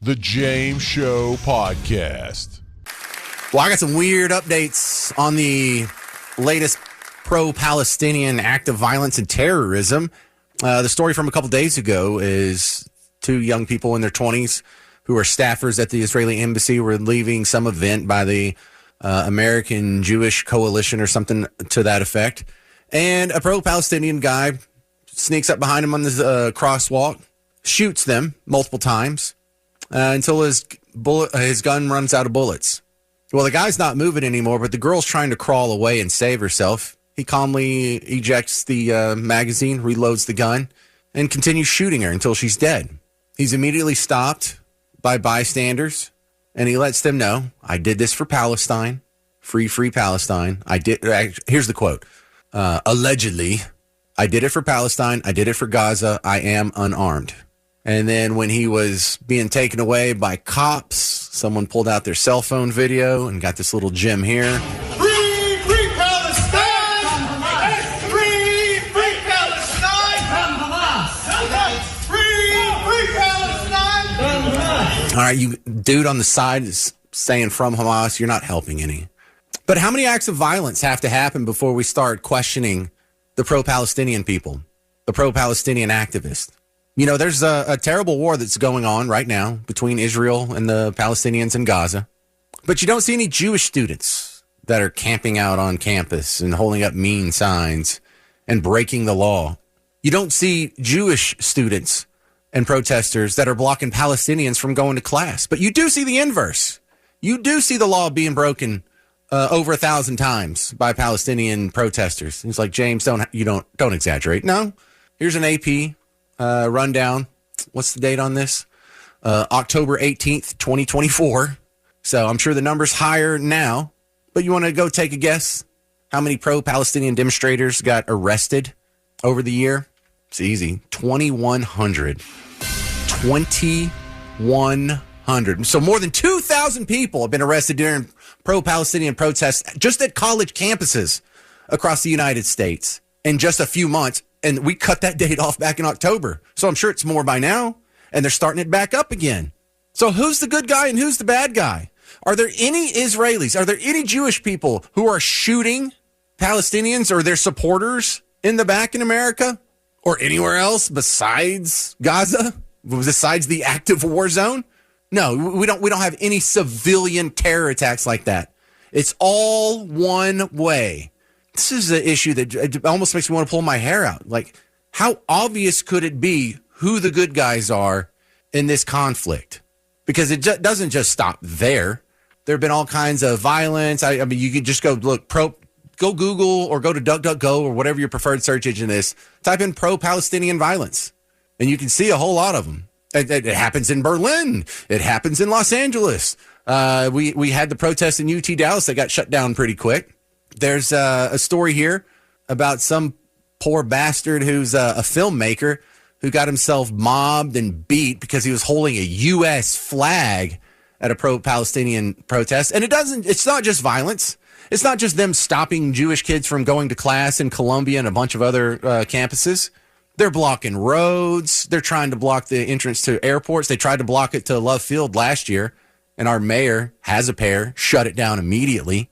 The James Show Podcast. Well, I got some weird updates on the latest pro-Palestinian act of violence and terrorism. The story from a couple days ago is two young people in their 20s who are staffers at the Israeli embassy were leaving some event by the American Jewish Coalition or something to that effect. And a pro-Palestinian guy sneaks up behind him on this crosswalk, shoots them multiple times until his gun runs out of bullets. Well, the guy's not moving anymore, but the girl's trying to crawl away and save herself. He calmly ejects the magazine, reloads the gun, and continues shooting her until she's dead. He's immediately stopped by bystanders, and he lets them know, I did this for Palestine. Free Palestine. Here's the quote. Allegedly, I did it for Palestine. I did it for Gaza. I am unarmed. And then when he was being taken away by cops, someone pulled out their cell phone video and got this little gem here. Free Palestine! Free Palestine! Free Palestine! All right, you dude on the side is saying from Hamas, you're not helping any. But how many acts of violence have to happen before we start questioning the pro-Palestinian people, the pro-Palestinian activists? You know, there's a terrible war that's going on right now between Israel and the Palestinians in Gaza. But you don't see any Jewish students that are camping out on campus and holding up mean signs and breaking the law. You don't see Jewish students and protesters that are blocking Palestinians from going to class. But you do see the inverse. You do see the law being broken over 1,000 times by Palestinian protesters. He's like, James, don't exaggerate. No, here's an AP rundown. What's the date on this? October 18th, 2024. So I'm sure the number's higher now, but you want to go take a guess how many pro-Palestinian demonstrators got arrested over the year? It's easy. 2,100. 2,100. So more than 2,000 people have been arrested during pro-Palestinian protests just at college campuses across the United States in just a few months. And we cut that date off back in October. So I'm sure it's more by now. And they're starting it back up again. So who's the good guy and who's the bad guy? Are there any Israelis? Are there any Jewish people who are shooting Palestinians or their supporters in the back in America? Or anywhere else besides Gaza? Besides the active war zone? No, we don't have any civilian terror attacks like that. It's all one way. This is an issue that almost makes me want to pull my hair out. Like, how obvious could it be who the good guys are in this conflict? Because it doesn't just stop there. There have been all kinds of violence. I mean, you could just go go Google or go to DuckDuckGo or whatever your preferred search engine is. Type in pro-Palestinian violence, and you can see a whole lot of them. It happens in Berlin. It happens in Los Angeles. We had the protests in UT Dallas that got shut down pretty quick. There's a story here about some poor bastard who's a filmmaker who got himself mobbed and beat because he was holding a U.S. flag at a pro-Palestinian protest. And it's not just violence. It's not just them stopping Jewish kids from going to class in Columbia and a bunch of other campuses. They're blocking roads. They're trying to block the entrance to airports. They tried to block it to Love Field last year, and our mayor has a pair, shut it down immediately.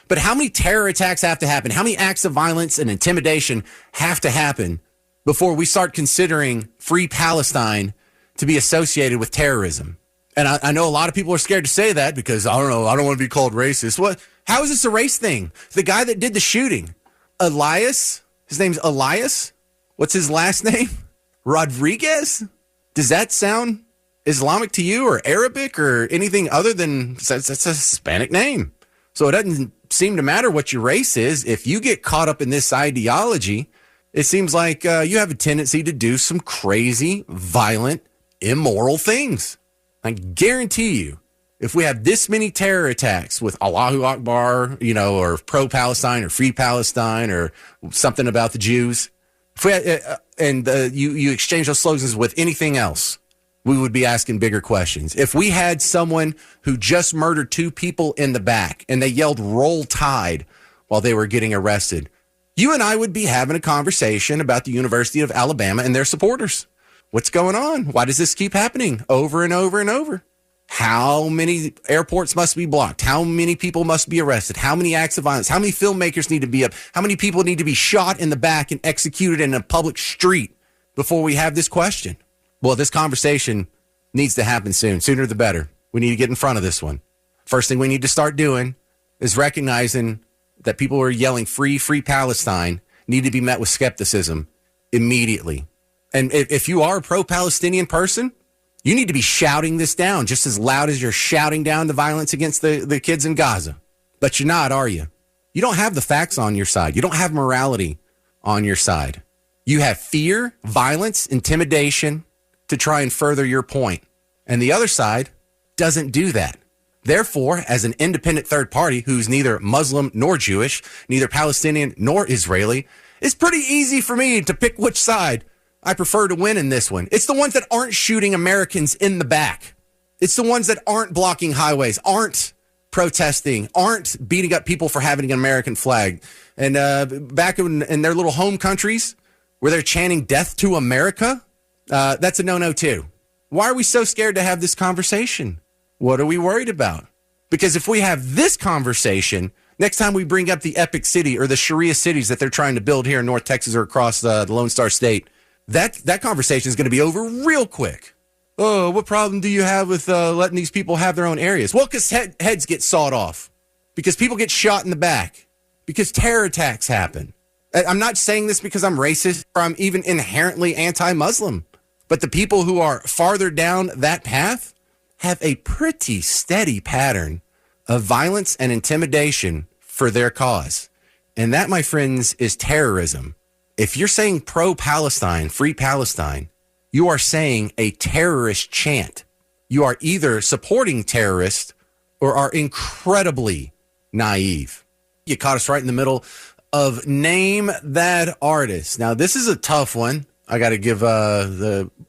But how many terror attacks have to happen? How many acts of violence and intimidation have to happen before we start considering Free Palestine to be associated with terrorism? And I know a lot of people are scared to say that because, I don't want to be called racist. What? How is this a race thing? The guy that did the shooting, Elias, his name's Elias. What's his last name? Rodriguez? Does that sound Islamic to you or Arabic or anything other than it's a Hispanic name? So it doesn't seem to matter what your race is. If you get caught up in this ideology, it seems like you have a tendency to do some crazy, violent, immoral things. I guarantee you, if we have this many terror attacks with Allahu Akbar, or pro-Palestine or Free Palestine or something about the Jews, if we had, you exchange those slogans with anything else, we would be asking bigger questions. If we had someone who just murdered two people in the back and they yelled "Roll Tide" while they were getting arrested, you and I would be having a conversation about the University of Alabama and their supporters. What's going on? Why does this keep happening over and over and over? How many airports must be blocked? How many people must be arrested? How many acts of violence? How many filmmakers need to be up? How many people need to be shot in the back and executed in a public street before we have this question? Well, this conversation needs to happen soon. Sooner the better. We need to get in front of this one. First thing we need to start doing is recognizing that people who are yelling free Palestine need to be met with skepticism immediately. And if you are a pro-Palestinian person, you need to be shouting this down just as loud as you're shouting down the violence against the kids in Gaza. But you're not, are you? You don't have the facts on your side. You don't have morality on your side. You have fear, violence, intimidation to try and further your point. And the other side doesn't do that. Therefore, as an independent third party who's neither Muslim nor Jewish, neither Palestinian nor Israeli, it's pretty easy for me to pick which side I prefer to win in this one. It's the ones that aren't shooting Americans in the back. It's the ones that aren't blocking highways, aren't protesting, aren't beating up people for having an American flag. And back in their little home countries where they're chanting death to America, that's a no-no too. Why are we so scared to have this conversation? What are we worried about? Because if we have this conversation, next time we bring up the epic city or the Sharia cities that they're trying to build here in North Texas or across the Lone Star State, that conversation is going to be over real quick. Oh, what problem do you have with letting these people have their own areas? Well, because heads get sawed off, because people get shot in the back, because terror attacks happen. I'm not saying this because I'm racist or I'm even inherently anti-Muslim, but the people who are farther down that path have a pretty steady pattern of violence and intimidation for their cause. And that, my friends, is terrorism. If you're saying pro-Palestine, free Palestine, you are saying a terrorist chant. You are either supporting terrorists or are incredibly naive. You caught us right in the middle of Name That Artist. Now, this is a tough one. I got to give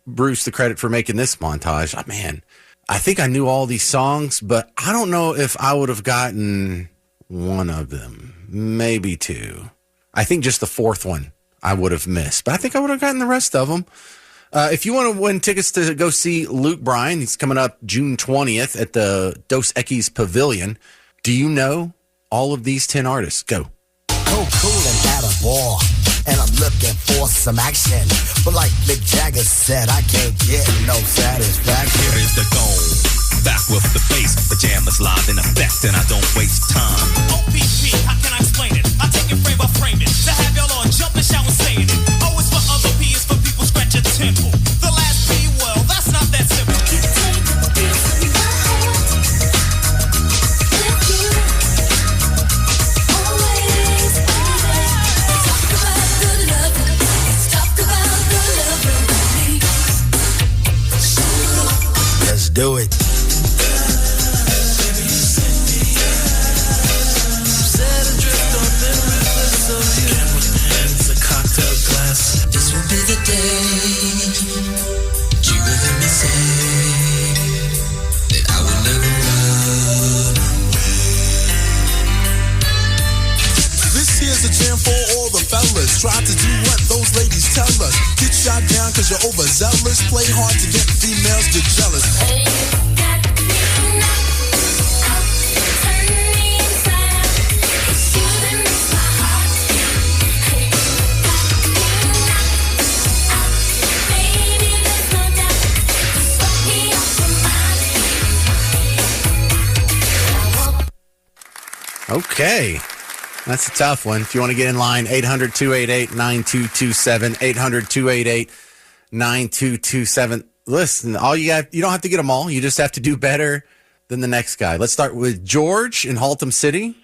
Bruce the credit for making this montage. Oh, man, I think I knew all these songs, but I don't know if I would have gotten one of them, maybe two. I think just the fourth one I would have missed, but I think I would have gotten the rest of them. If you want to win tickets to go see Luke Bryan, he's coming up June 20th at the Dos Equis Pavilion. Do you know all of these 10 artists? Go. Cool and at a war, and I'm looking for some action. But like Mick Jagger said, I can't get no satisfaction. Here is the goal. Back with the bass, the jam is live in effect, and I don't waste time. OPP, how can I explain it? I take it frame by frame it. To have y'all on jumping, shouting, saying it. O is for other, P is for people scratch a temple. The last P, well, that's not that simple. Let's do it. This will be the day you will hear me say that I will never run away. This here's a jam for all the fellas. Try to do what those ladies tell us. Get shot down cause you're overzealous. Play hard to get females, get jealous. Hey, you got me knocked out, turn me inside out. You done missed my heart. Hey, you got me knocked out, baby, there's no doubt. You swept me off my mind. Okay. That's a tough one. If you want to get in line, 800-288-9227, 800-288-9227. Listen, you don't have to get them all. You just have to do better than the next guy. Let's start with George in Haltom City.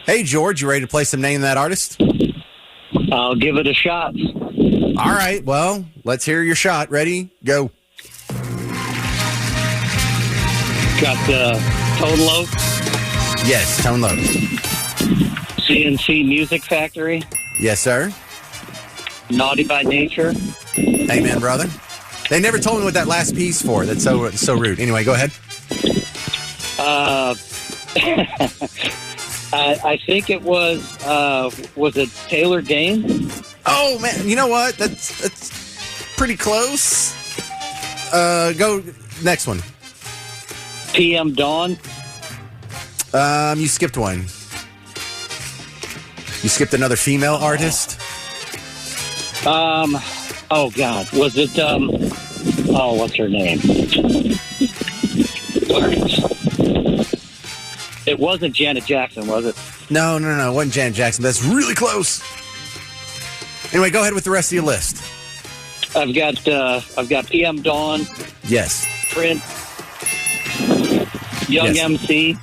Hey, George, you ready to play some Name That Artist? I'll give it a shot. All right, well, let's hear your shot. Ready? Go. Got Tone Loc. Yes, Tone Loc. CNC Music Factory. Yes, sir. Naughty by Nature. Amen, brother. They never told me what that last piece for. That's so rude. Anyway, go ahead. I think it was it Taylor Dayne? Oh, man. You know what? That's pretty close. Go next one. PM Dawn. You skipped one. You skipped another female artist. Oh God, was it? What's her name? It wasn't Janet Jackson, was it? No. It wasn't Janet Jackson. That's really close. Anyway, go ahead with the rest of your list. I've got PM Dawn. Yes. Prince. Young Yes. MC.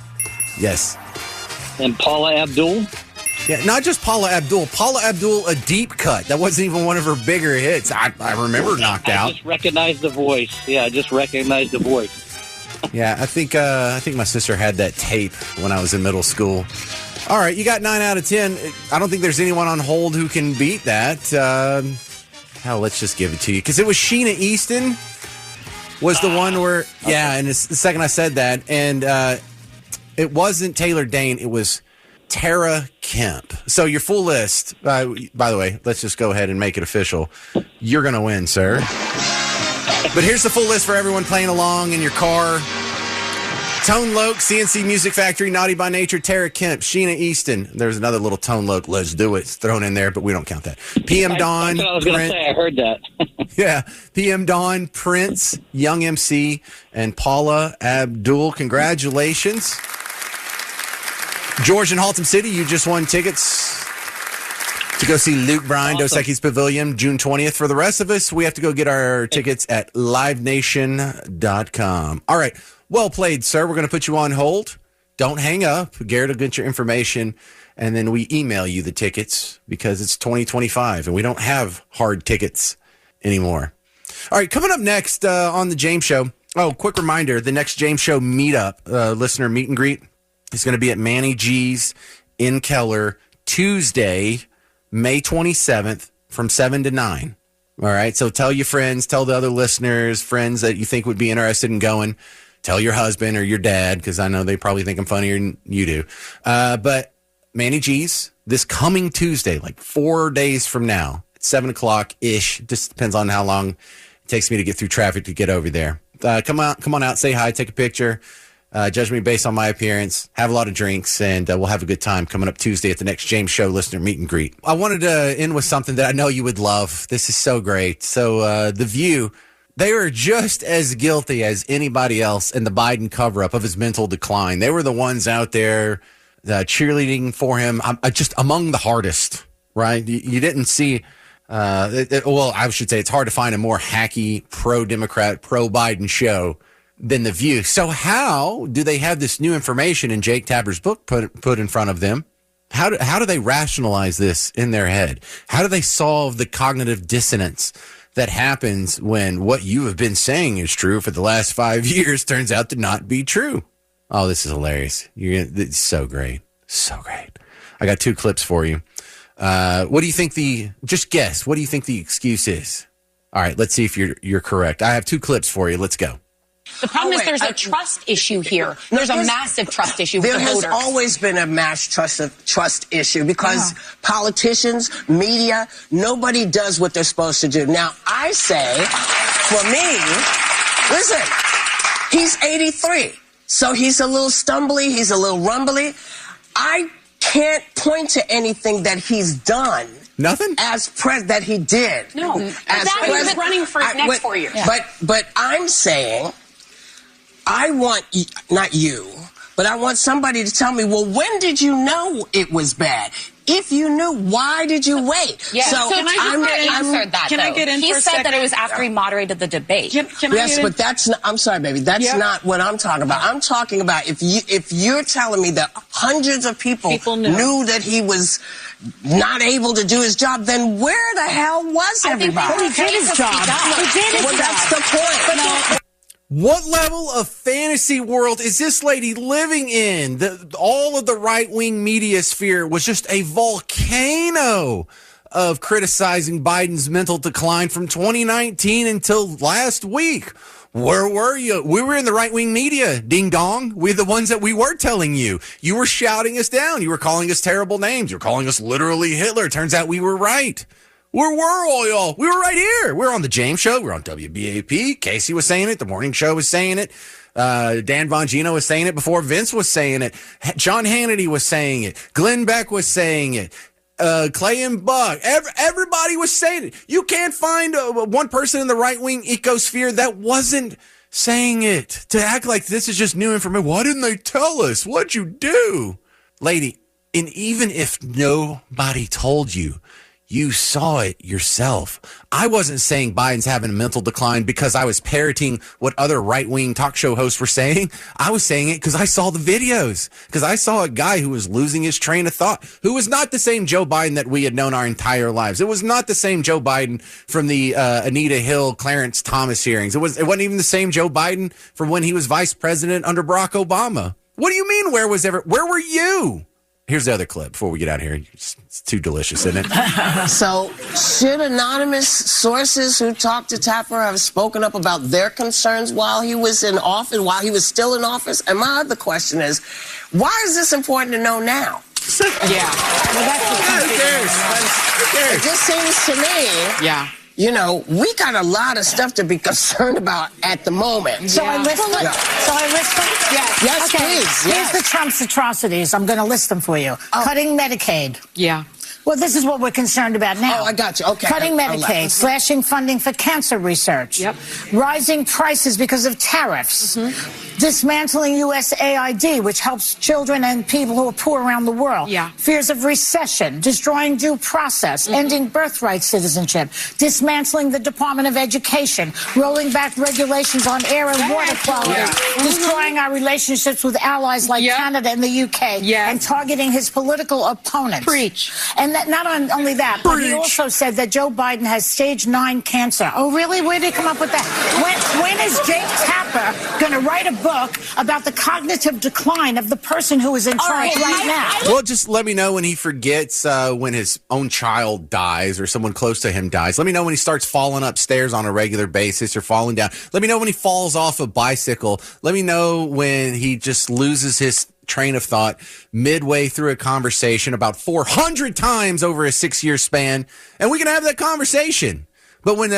Yes. And Paula Abdul. Yeah, not just Paula Abdul. Paula Abdul, a deep cut. That wasn't even one of her bigger hits. I remember Knocked I Out. just recognized the voice. Yeah, I just recognized the voice. Yeah, I think my sister had that tape when I was in middle school. All right, you got 9 out of 10. I don't think there's anyone on hold who can beat that. Hell, let's just give it to you. Because it was Sheena Easton was the one where, yeah, and it's the second I said that. And it wasn't Taylor Dane. It was Tara Kemp. So your full list, by the way, let's just go ahead and make it official. You're going to win, sir. But here's the full list for everyone playing along in your car. Tone Loc, CNC Music Factory, Naughty by Nature, Tara Kemp, Sheena Easton. There's another little Tone Loc, Let's Do It, thrown in there, but we don't count that. PM Dawn. That's what I was going to say. I heard that. Yeah. PM Dawn, Prince, Young MC, and Paula Abdul. Congratulations. George in Haltom City, you just won tickets to go see Luke Bryan, Dos Equis Pavilion, June 20th. For the rest of us, we have to go get our tickets at livenation.com. All right. Well played, sir. We're going to put you on hold. Don't hang up. Garrett will get your information, and then we email you the tickets because it's 2025, and we don't have hard tickets anymore. All right, coming up next on the James Show. Oh, quick reminder, the next James Show meetup, listener meet and greet, is going to be at Manny G's in Keller Tuesday, May 27th from 7 to 9. All right, so tell your friends, tell the other listeners, friends that you think would be interested in going. Tell your husband or your dad, because I know they probably think I'm funnier than you do. But Manny G's this coming Tuesday, like 4 days from now, at 7 o'clock-ish. Just depends on how long it takes me to get through traffic to get over there. Come on out, say hi, take a picture. Judge me based on my appearance. Have a lot of drinks, and we'll have a good time coming up Tuesday at the next James Show listener meet and greet. I wanted to end with something that I know you would love. This is so great. So The View, they were just as guilty as anybody else in the Biden cover-up of his mental decline. They were the ones out there cheerleading for him, just among the hardest, right? You didn't see... well, I should say it's hard to find a more hacky, pro-Democrat, pro-Biden show than The View. So how do they have this new information in Jake Tapper's book put in front of them? How do they rationalize this in their head? How do they solve the cognitive dissonance that happens when what you have been saying is true for the last 5 years turns out to not be true? Oh, this is hilarious. It's so great. So great. I got 2 clips for you. What do you think just guess, what do you think the excuse is? All right, let's see if you're correct. I have 2 clips for you. Let's go. The problem is there's a trust issue here. There's a massive trust issue with the There has voters. always been a mass trust issue because politicians, media, nobody does what they're supposed to do. Now, I say, for me, listen, he's 83, so he's a little stumbly, he's a little rumbly. I can't point to anything that he's done. Nothing? That he did. No. As That he was running for next 4 years. But I'm saying, I want, not you, but I want somebody to tell me, well, when did you know it was bad? If you knew, why did you wait? Yeah. So can I answer that, Can I get in He for a said second? that it was after he moderated the debate. Yes, but that's not, I'm sorry, baby. That's not what I'm talking about. I'm talking about if you're telling me that hundreds of people knew that he was not able to do his job, then where the hell was everybody? He did his job. He did his Well, job. that's the point. What level of fantasy world is this lady living in? All of the right-wing media sphere was just a volcano of criticizing Biden's mental decline from 2019 until last week. Where were you? We were in the right-wing media, ding-dong. We're the ones that we were telling you. You were shouting us down. You were calling us terrible names. You were calling us literally Hitler. Turns out we were right. Where were all y'all? We were right here. We were on the James Show. We were on WBAP. Casey was saying it. The morning show was saying it. Dan Bongino was saying it before Vince was saying it. John Hannity was saying it. Glenn Beck was saying it. Clay and Buck. Everybody was saying it. You can't find one person in the right-wing ecosphere that wasn't saying it. To act like this is just new information. Why didn't they tell us? What'd you do? Lady, and even if nobody told you, you saw it yourself. I wasn't saying Biden's having a mental decline because I was parroting what other right-wing talk show hosts were saying. I was saying it because I saw the videos, because I saw a guy who was losing his train of thought, who was not the same Joe Biden that we had known our entire lives. It was not the same Joe Biden from the Anita Hill, Clarence Thomas hearings. It wasn't even the same Joe Biden from when he was vice president under Barack Obama. What do you mean, where were you? Here's the other clip before we get out of here. It's too delicious, isn't it? So, should anonymous sources who talked to Tapper have spoken up about their concerns while he was in office, while he was still in office? And my other question is, why is this important to know now? Yeah. Well, that's Who cares? It just seems to me. Yeah. You know, we got a lot of stuff to be concerned about at the moment. So I list them? Yeah. So I list them? Yes. Yes, okay. please. Here's Yes. the Trump's atrocities. I'm going to list them for you. Cutting Medicaid. Yeah. Well, this is what we're concerned about now. Oh, I got you. Okay. Cutting Medicaid, slashing funding for cancer research. Yep. Rising prices because of tariffs. Dismantling USAID, which helps children and people who are poor around the world. Yeah. Fears of recession, destroying due process, ending birthright citizenship, dismantling the Department of Education, rolling back regulations on air and water quality, destroying our relationships with allies like Canada and the UK, and targeting his political opponents. Preach. And that, not only that, but he also said that Joe Biden has stage 9 cancer. Oh, really? Where did he come up with that? When is Jake Tapper going to write a book about the cognitive decline of the person who is in charge right now? Well, just let me know when he forgets when his own child dies or someone close to him dies. Let me know when he starts falling upstairs on a regular basis or falling down. Let me know when he falls off a bicycle. Let me know when he just loses his train of thought midway through a conversation about 400 times over a 6-year span, and we can have that conversation. But when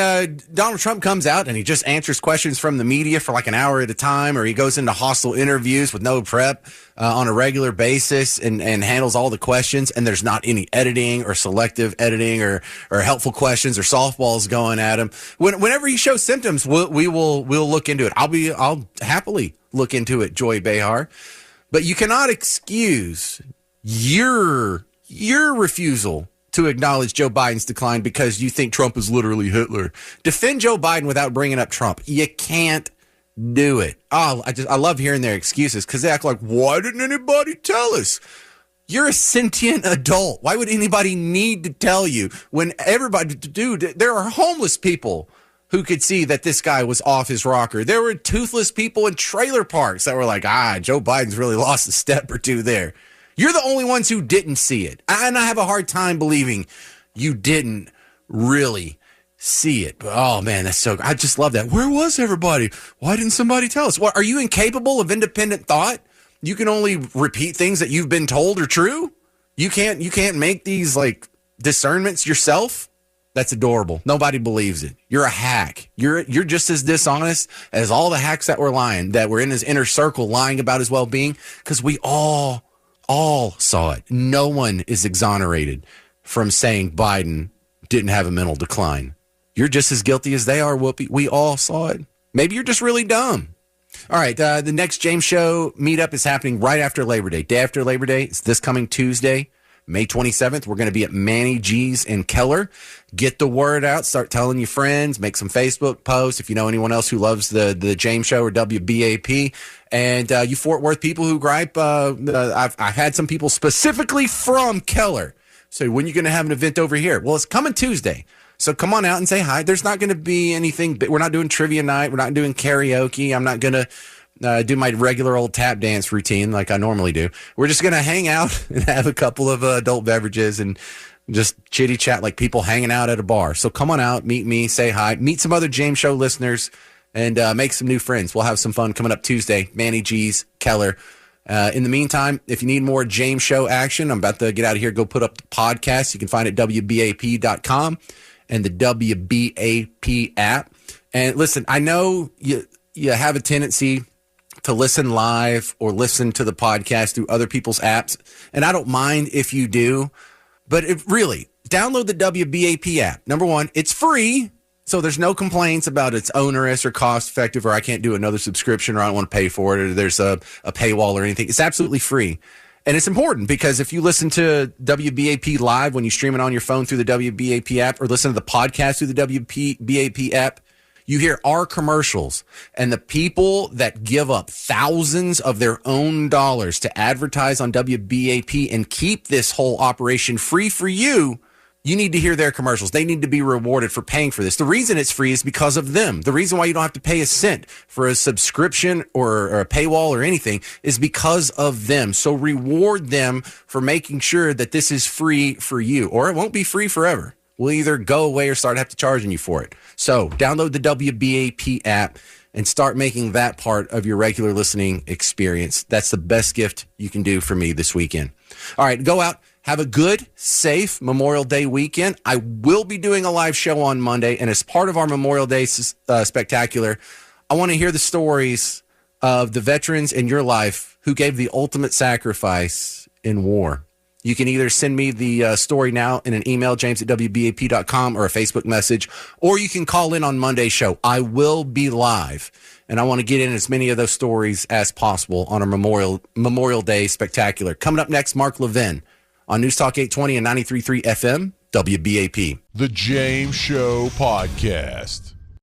Donald Trump comes out and he just answers questions from the media for like an hour at a time, or he goes into hostile interviews with no prep on a regular basis and handles all the questions, and there's not any editing or selective editing or helpful questions or softballs going at him, whenever he shows symptoms, we'll look into it. I'll happily look into it, Joy Behar. But you cannot excuse your refusal to acknowledge Joe Biden's decline because you think Trump is literally Hitler. Defend Joe Biden without bringing up Trump. You can't do it. Oh, I love hearing their excuses because they act like, why didn't anybody tell us? You're a sentient adult. Why would anybody need to tell you when everybody, dude, there are homeless people who could see that this guy was off his rocker. There were toothless people in trailer parks that were like, Joe Biden's really lost a step or two there. You're the only ones who didn't see it. And I have a hard time believing you didn't really see it. But, oh, man, that's so, I just love that. Where was everybody? Why didn't somebody tell us? What, are you incapable of independent thought? You can only repeat things that you've been told are true? You can't make these, like, discernments yourself? That's adorable. Nobody believes it. You're a hack. You're just as dishonest as all the hacks that were lying, that were in his inner circle lying about his well-being, because we all saw it. No one is exonerated from saying Biden didn't have a mental decline. You're just as guilty as they are, Whoopi. We all saw it. Maybe you're just really dumb. All right, the next James Show meetup is happening right after Labor Day. Day after Labor Day. It's this coming Tuesday, May 27th. We're going to be at Manny G's in Keller. Get the word out. Start telling your friends. Make some Facebook posts if you know anyone else who loves the James Show or WBAP. And you Fort Worth people who gripe, I've had some people specifically from Keller say, when are you going to have an event over here? Well, it's coming Tuesday. So come on out and say hi. There's not going to be anything. We're not doing trivia night. We're not doing karaoke. I'm not going to do my regular old tap dance routine like I normally do. We're just going to hang out and have a couple of adult beverages and just chitty chat like people hanging out at a bar. So come on out, meet me, say hi, meet some other James Show listeners, and make some new friends. We'll have some fun coming up Tuesday. Manny G's, Keller. In the meantime, if you need more James Show action, I'm about to get out of here, go put up the podcast. You can find it at WBAP.com and the WBAP app. And listen, I know you have a tendency to listen live or listen to the podcast through other people's apps. And I don't mind if you do, but really, download the WBAP app. Number one, it's free. So there's no complaints about it's onerous or cost effective, or I can't do another subscription, or I don't want to pay for it, or there's a paywall or anything. It's absolutely free. And it's important because if you listen to WBAP live when you stream it on your phone through the WBAP app, or listen to the podcast through the WBAP app, you hear our commercials. And the people that give up thousands of their own dollars to advertise on WBAP and keep this whole operation free for you, you need to hear their commercials. They need to be rewarded for paying for this. The reason it's free is because of them. The reason why you don't have to pay a cent for a subscription or a paywall or anything is because of them. So reward them for making sure that this is free for you, or it won't be free forever. We'll either go away or start have to charging you for it. So download the WBAP app and start making that part of your regular listening experience. That's the best gift you can do for me this weekend. All right, go out. Have a good, safe Memorial Day weekend. I will be doing a live show on Monday, and as part of our Memorial Day spectacular, I want to hear the stories of the veterans in your life who gave the ultimate sacrifice in war. You can either send me the story now in an email, james@wbap.com, or a Facebook message, or you can call in on Monday's show. I will be live, and I want to get in as many of those stories as possible on our Memorial Day spectacular. Coming up next, Mark Levin on News Talk 820 and 93.3 FM, WBAP. The James Show Podcast.